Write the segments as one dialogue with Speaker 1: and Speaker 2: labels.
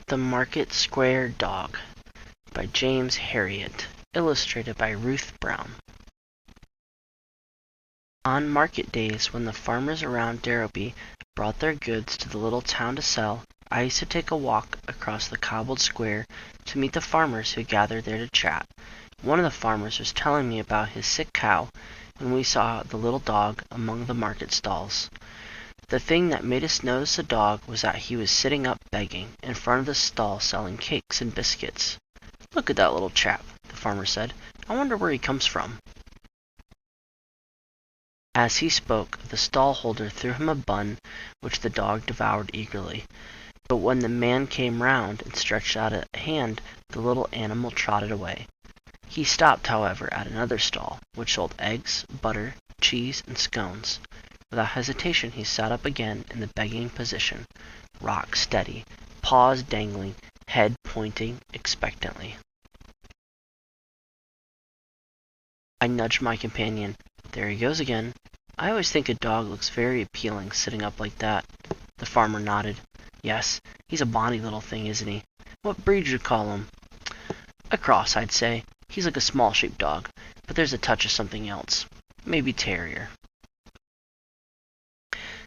Speaker 1: The Market Square Dog by James Herriot, illustrated by Ruth Brown. On market days, when the farmers around Derby brought their goods to the little town to sell, I used to take a walk across the cobbled square to meet the farmers who gathered there to chat. One of the farmers was telling me about his sick cow when we saw the little dog among the market stalls. The thing that made us notice the dog was that he was sitting up begging in front of the stall selling cakes and biscuits. "Look at that little chap," the farmer said. "I wonder where he comes from." As he spoke, the stall-holder threw him a bun, which the dog devoured eagerly. But when the man came round and stretched out a hand, the little animal trotted away. He stopped, however, at another stall, which sold eggs, butter, cheese, and scones. Without hesitation he sat up again in the begging position, rock steady, paws dangling, head pointing expectantly. I nudged my companion. "There he goes again. I always think a dog looks very appealing sitting up like that." The farmer nodded. "Yes, he's a bonny little thing, isn't he? What breed you call him?" "A cross, I'd say. He's like a small sheepdog, but there's a touch of something else. Maybe terrier."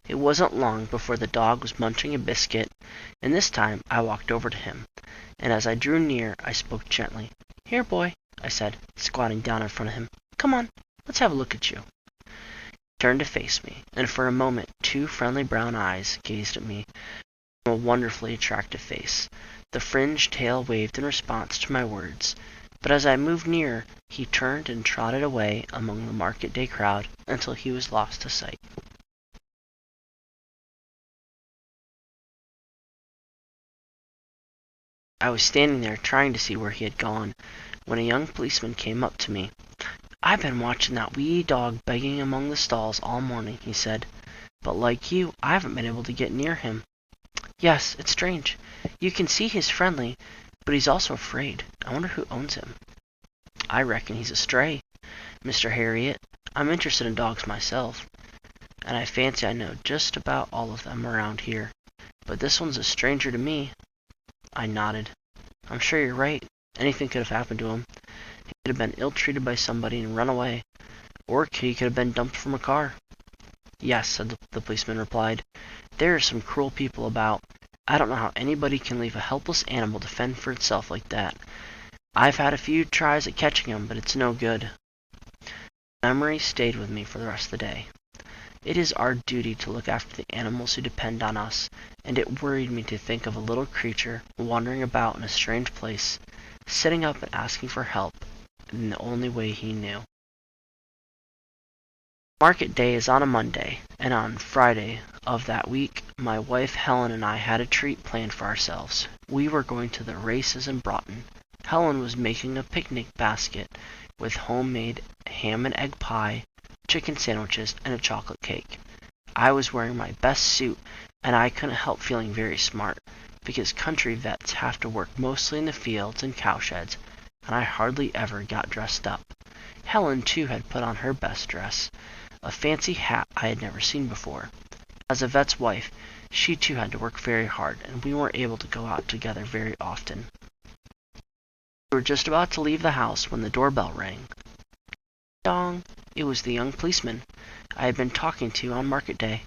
Speaker 1: It wasn't long before the dog was munching a biscuit, and this time I walked over to him, and as I drew near I spoke gently. "Here, boy," I said, squatting down in front of him. "Come on, let's have a look at you." He turned to face me, and for a moment two friendly brown eyes gazed at me from a wonderfully attractive face. The fringed tail waved in response to my words, but as I moved nearer he turned and trotted away among the market day crowd until he was lost to sight. I was standing there trying to see where he had gone, when a young policeman came up to me. "I've been watching that wee dog begging among the stalls all morning," he said, "but like you, I haven't been able to get near him." "Yes, it's strange. You can see he's friendly, but he's also afraid. I wonder who owns him." "I reckon he's a stray, Mr. Herriot. I'm interested in dogs myself, and I fancy I know just about all of them around here, but this one's a stranger to me." I nodded. "I'm sure you're right. Anything could have happened to him. He could have been ill-treated by somebody and run away, or he could have been dumped from a car." "Yes," said the policeman replied. "There are some cruel people about. I don't know how anybody can leave a helpless animal to fend for itself like that. I've had a few tries at catching him, but it's no good." Memory stayed with me for the rest of the day. It is our duty to look after the animals who depend on us, and it worried me to think of a little creature wandering about in a strange place, sitting up and asking for help in the only way he knew. Market day is on a Monday, and on Friday of that week my wife Helen and I had a treat planned for ourselves. We were going to the races in Broughton. Helen was making a picnic basket with homemade ham and egg pie, chicken sandwiches, and a chocolate cake. I was wearing my best suit, and I couldn't help feeling very smart, because country vets have to work mostly in the fields and cowsheds, and I hardly ever got dressed up. Helen, too, had put on her best dress, a fancy hat I had never seen before. As a vet's wife, she too had to work very hard, and we weren't able to go out together very often. We were just about to leave the house when the doorbell rang. Dong! It was the young policeman I had been talking to on market day.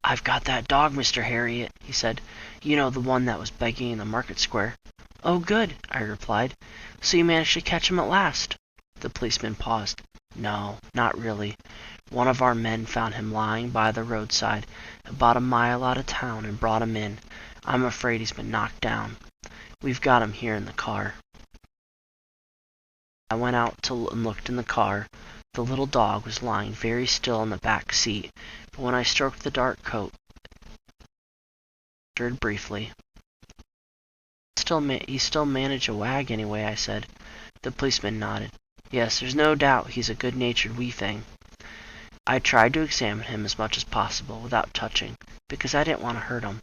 Speaker 1: "I've got that dog, Mr. Herriot," he said. "You know, the one that was begging in the market square." "Oh, good," I replied. "So you managed to catch him at last?" The policeman paused. "No, not really. One of our men found him lying by the roadside about a mile out of town and brought him in. I'm afraid he's been knocked down. We've got him here in the car." I went out and looked in the car. The little dog was lying very still in the back seat, but when I stroked the dark coat, stirred briefly. He still managed a wag anyway," I said. The policeman nodded. "Yes, there's no doubt he's a good-natured wee thing." I tried to examine him as much as possible without touching, because I didn't want to hurt him,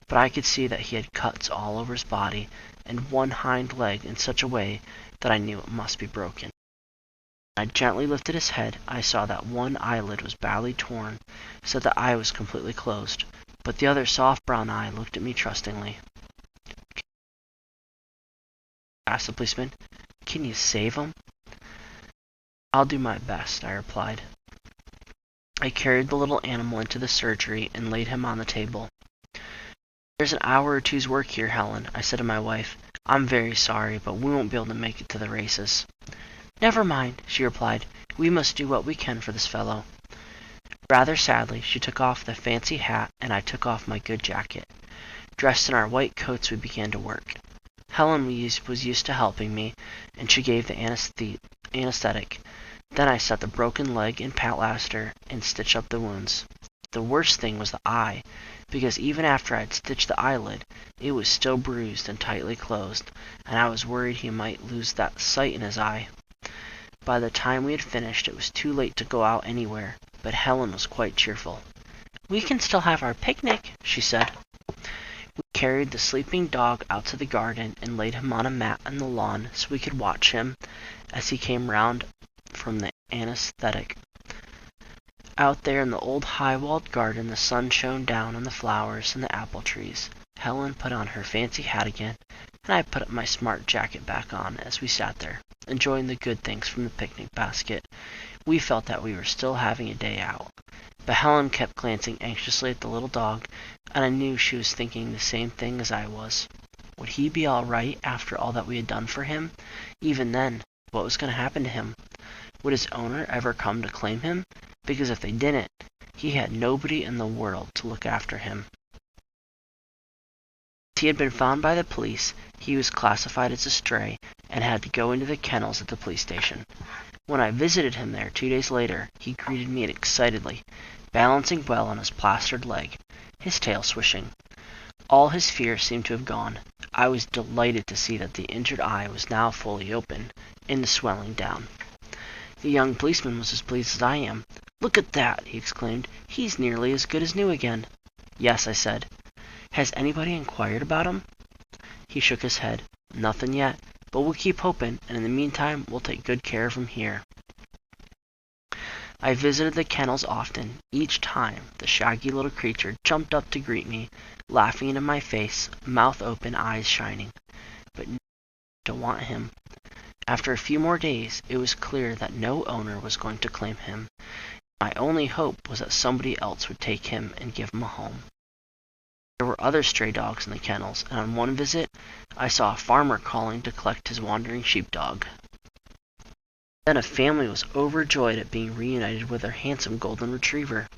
Speaker 1: but I could see that he had cuts all over his body and one hind leg in such a way that I knew it must be broken. When I gently lifted his head, I saw that one eyelid was badly torn, so that the eye was completely closed, but the other soft brown eye looked at me trustingly. asked the policeman. "Can you save him?" "I'll do my best," I replied. I carried the little animal into the surgery and laid him on the table. "There's an hour or two's work here, Helen," I said to my wife. "I'm very sorry, but we won't be able to make it to the races." "Never mind," she replied. "We must do what we can for this fellow." Rather sadly, she took off the fancy hat, and I took off my good jacket. Dressed in our white coats, we began to work. Helen was used to helping me, and she gave the anesthetic. Then I set the broken leg in plaster and stitched up the wounds. The worst thing was the eye, because even after I had stitched the eyelid, it was still bruised and tightly closed, and I was worried he might lose that sight in his eye. By the time we had finished, it was too late to go out anywhere, but Helen was quite cheerful. "We can still have our picnic," she said. We carried the sleeping dog out to the garden and laid him on a mat in the lawn so we could watch him as he came round from the anesthetic. Out there in the old high-walled garden the sun shone down on the flowers and the apple trees. Helen put on her fancy hat again, and I put my smart jacket back on as we sat there, enjoying the good things from the picnic basket. We felt that we were still having a day out. But Helen kept glancing anxiously at the little dog, and I knew she was thinking the same thing as I was. Would he be all right after all that we had done for him? Even then, what was going to happen to him? Would his owner ever come to claim him? Because if they didn't, he had nobody in the world to look after him. He had been found by the police. He was classified as a stray and had to go into the kennels at the police station. When I visited him there 2 days later, he greeted me excitedly, balancing well on his plastered leg, his tail swishing. All his fears seemed to have gone. I was delighted to see that the injured eye was now fully open, and swelling down. The young policeman was as pleased as I am. "Look at that!" he exclaimed. "He's nearly as good as new again." "Yes," I said. "Has anybody inquired about him?" He shook his head. "Nothing yet, but we'll keep hoping, and in the meantime we'll take good care of him here." I visited the kennels often. Each time the shaggy little creature jumped up to greet me, laughing into my face, mouth open, eyes shining. But no one to want him. After a few more days, it was clear that no owner was going to claim him. My only hope was that somebody else would take him and give him a home. There were other stray dogs in the kennels, and on one visit I saw a farmer calling to collect his wandering sheepdog. Then a family was overjoyed at being reunited with their handsome golden retriever.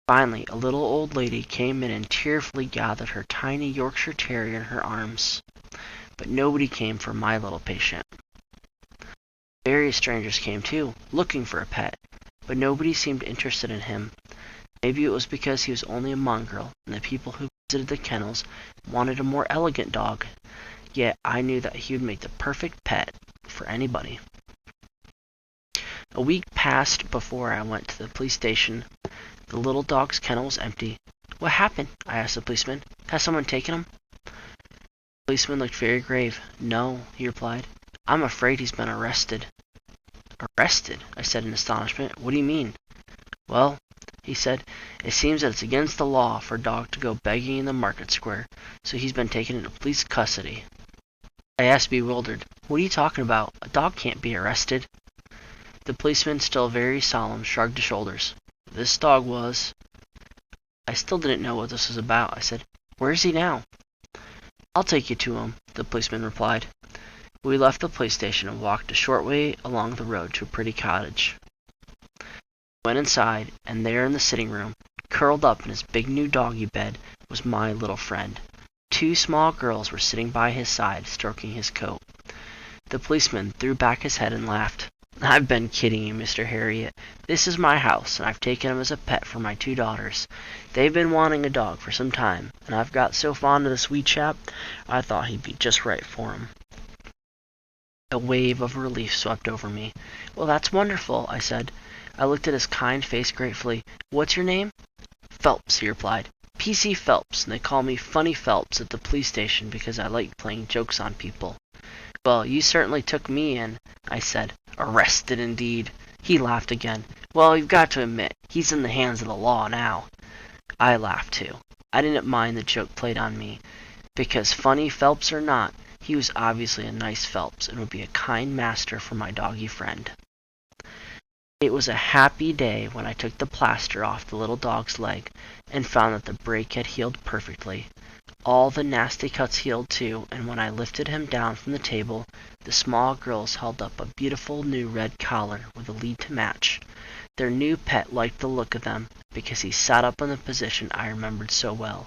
Speaker 1: Finally, a little old lady came in and tearfully gathered her tiny Yorkshire Terrier in her arms. But nobody came for my little patient. Various strangers came too, looking for a pet, but nobody seemed interested in him. Maybe it was because he was only a mongrel, and the people who visited the kennels wanted a more elegant dog. Yet I knew that he would make the perfect pet for anybody. A week passed before I went to the police station. The little dog's kennel was empty. "What happened?" I asked the policeman. "Has someone taken him?" The policeman looked very grave. "No," he replied. "I'm afraid he's been arrested." "Arrested?" I said in astonishment. "What do you mean?" "Well," he said, "it seems that it's against the law for a dog to go begging in the market square, so he's been taken into police custody." I asked, bewildered, "What are you talking about? A dog can't be arrested." The policeman, still very solemn, shrugged his shoulders. "This dog was." I still didn't know what this was about. I said, "Where is he now?" "I'll take you to him," the policeman replied. We left the police station and walked a short way along the road to a pretty cottage. Went inside, and there in the sitting room, curled up in his big new doggy bed, was my little friend. 2 small girls were sitting by his side, stroking his coat. The policeman threw back his head and laughed. "I've been kidding you, Mr. Herriot. This is my house, and I've taken him as a pet for my 2 daughters. They've been wanting a dog for some time, and I've got so fond of the sweet chap, I thought he'd be just right for him." A wave of relief swept over me. "Well, that's wonderful," I said. I looked at his kind face gratefully. "What's your name?" "Phelps," he replied. "P.C. Phelps, and they call me Funny Phelps at the police station because I like playing jokes on people." "Well, you certainly took me in," I said. "Arrested, indeed." He laughed again. "Well, you've got to admit, he's in the hands of the law now." I laughed too. I didn't mind the joke played on me, because Funny Phelps or not, He was obviously a nice Phelps and would be a kind master for my doggy friend. It was a happy day when I took the plaster off the little dog's leg and found that the break had healed perfectly. All the nasty cuts healed too, and when I lifted him down from the table, the small girls held up a beautiful new red collar with a lead to match. Their new pet liked the look of them because he sat up in the position I remembered so well.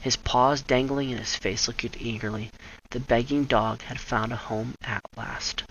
Speaker 1: His paws dangling and his face looking eagerly. The begging dog had found a home at last.